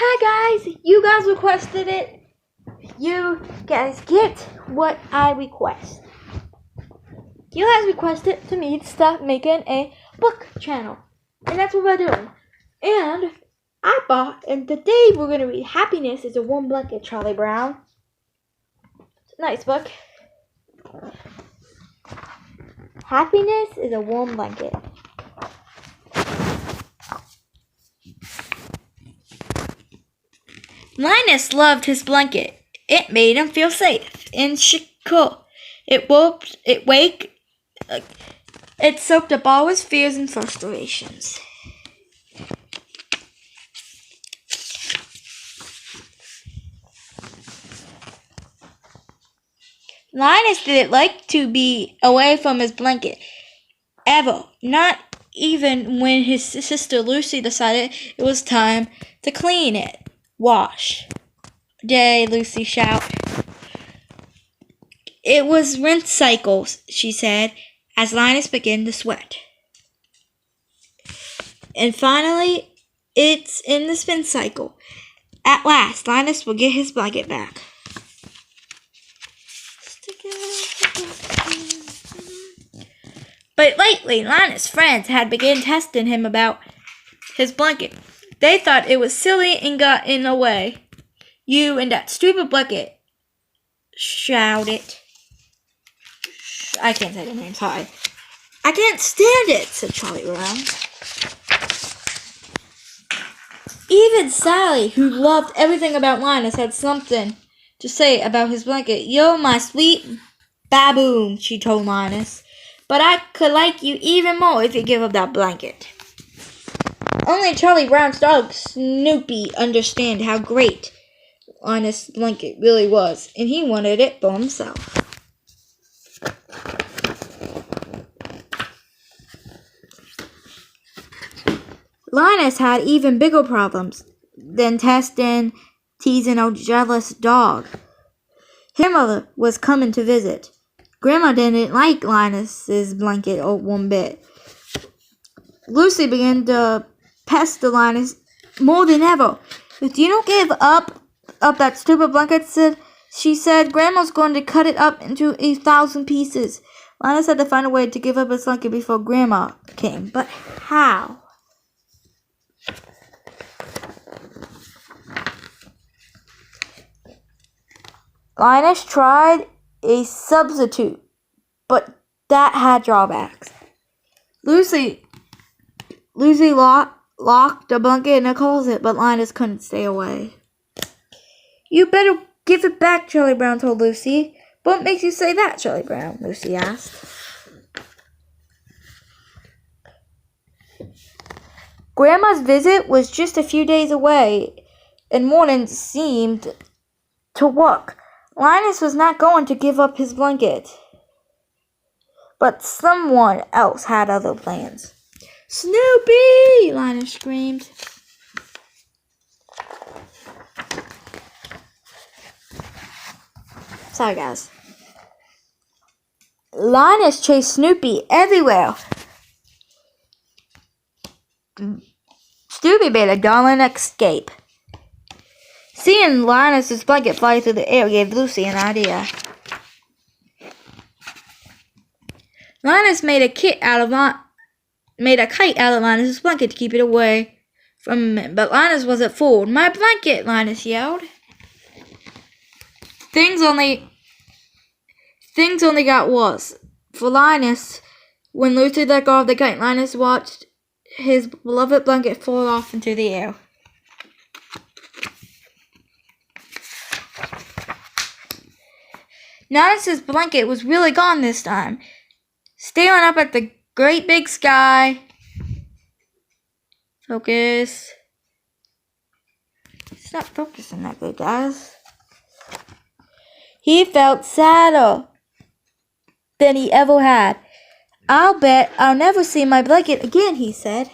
Hi guys, you guys requested it. You guys get what I request. You guys requested to me to start making a book channel. And that's what we're doing. And today we're going to read Happiness is a Warm Blanket, Charlie Brown. It's a nice book. Happiness is a Warm Blanket. Linus loved his blanket. It made him feel safe and secure. It soaked up all his fears and frustrations. Linus didn't like to be away from his blanket, ever. Not even when his sister Lucy decided it was time to clean it. Wash. Day, Lucy shouted. It was rinse cycles, she said, as Linus began to sweat. And finally, it's in the spin cycle. At last, Linus will get his blanket back. But lately, Linus' friends had begun testing him about his blanket. They thought it was silly and got in the way. You and that stupid blanket, shouted. I can't say the name, sorry. I can't stand it, said Charlie Brown. Even Sally, who loved everything about Linus, had something to say about his blanket. You're my sweet baboon, she told Linus. But I could like you even more if you give up that blanket. Only Charlie Brown's dog, Snoopy, understood how great Linus' blanket really was, and he wanted it for himself. Linus had even bigger problems than testing, teasing a jealous dog. His mother was coming to visit. Grandma didn't like Linus's blanket one bit. Lucy began to pester Linus more than ever. If you don't give up that stupid blanket, she said, Grandma's going to cut it up into 1,000 pieces. Linus had to find a way to give up his blanket before Grandma came. But how? Linus tried a substitute, but that had drawbacks. Lucy locked the blanket in a closet, but Linus couldn't stay away. You better give it back, Charlie Brown told Lucy. What makes you say that, Charlie Brown? Lucy asked. Grandma's visit was just a few days away, and morning seemed to work. Linus was not going to give up his blanket. But someone else had other plans. Snoopy! Linus screamed. Sorry, guys. Linus chased Snoopy everywhere. Snoopy made a darling escape. Seeing Linus's blanket fly through the air gave Lucy an idea. Linus made a kite out of Linus's blanket to keep it away from him, but Linus wasn't fooled. My blanket! Linus yelled. Things only got worse. For Linus, when Lucy let go of the kite, Linus watched his beloved blanket fall off into the air. Linus's blanket was really gone this time. Staring up at the great big sky. Focus. It's not focusing that good, guys. He felt sadder than he ever had. I'll bet I'll never see my blanket again, he said.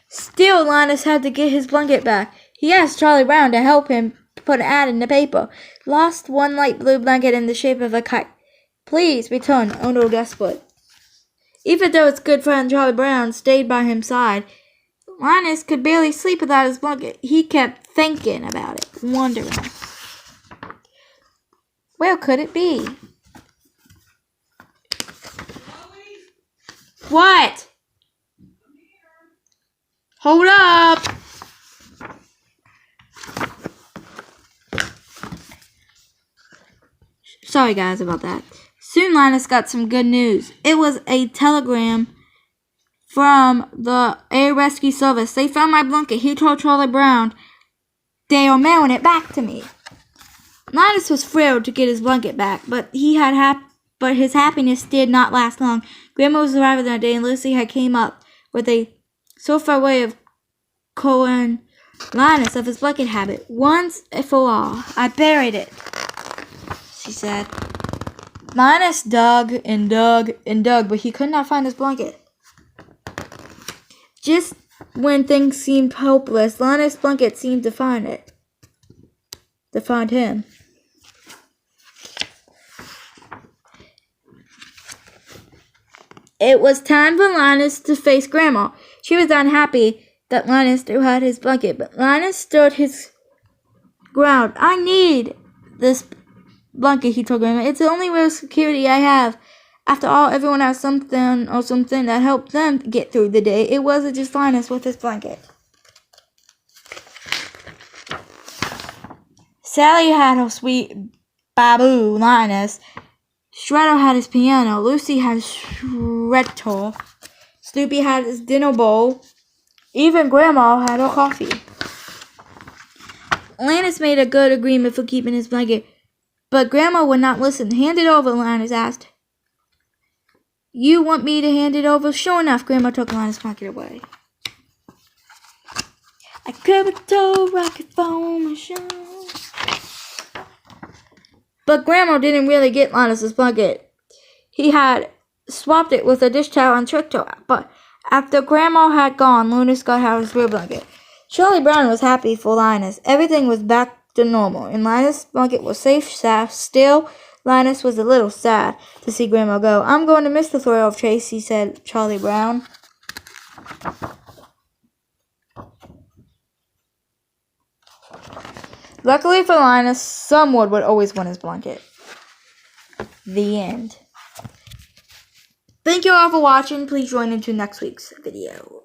Still, Linus had to get his blanket back. He asked Charlie Brown to help him put an ad in the paper. Lost one light blue blanket in the shape of a kite. Please return. Oh no, desperate. Even though his good friend Charlie Brown stayed by his side, Linus could barely sleep without his blanket. He kept thinking about it, wondering. Where could it be? What? Hold up! Sorry guys about that. Soon Linus got some good news. It was a telegram from the Air Rescue Service. They found my blanket. He told Charlie Brown they are mailing it back to me. Linus was thrilled to get his blanket back, but his happiness did not last long. Grandma was arriving that day, and Lucy had came up with a surefire way of calling Linus of his blanket habit. Once and for all, I buried it, she said. Linus dug and dug and dug, but he could not find his blanket. Just when things seemed hopeless, Linus' blanket seemed to find him. It was time for Linus to face Grandma. She was unhappy that Linus still had his blanket, but Linus stood his ground. I need this blanket, he told Grandma. It's the only real security I have. After all, everyone has something that helped them get through the day. It wasn't just Linus with his blanket. Sally had her sweet baboo, Linus. Shredder had his piano. Lucy had his shredder. Snoopy had his dinner bowl. Even Grandma had her coffee. Linus made a good agreement for keeping his blanket, but Grandma would not listen. Hand it over, Linus asked. You want me to hand it over? Sure enough, Grandma took Linus' blanket away. I could have told rocket for my show. But Grandma didn't really get Linus' blanket. He had swapped it with a dish towel and tricked her. But after Grandma had gone, Linus got out his real blanket. Charlie Brown was happy for Linus. Everything was back to normal, and Linus' blanket was safe. Still, Linus was a little sad to see Grandma go. I'm going to miss the thrill of chase, he said, Charlie Brown. Luckily for Linus, someone would always want his blanket. The end. Thank you all for watching. Please join into next week's video.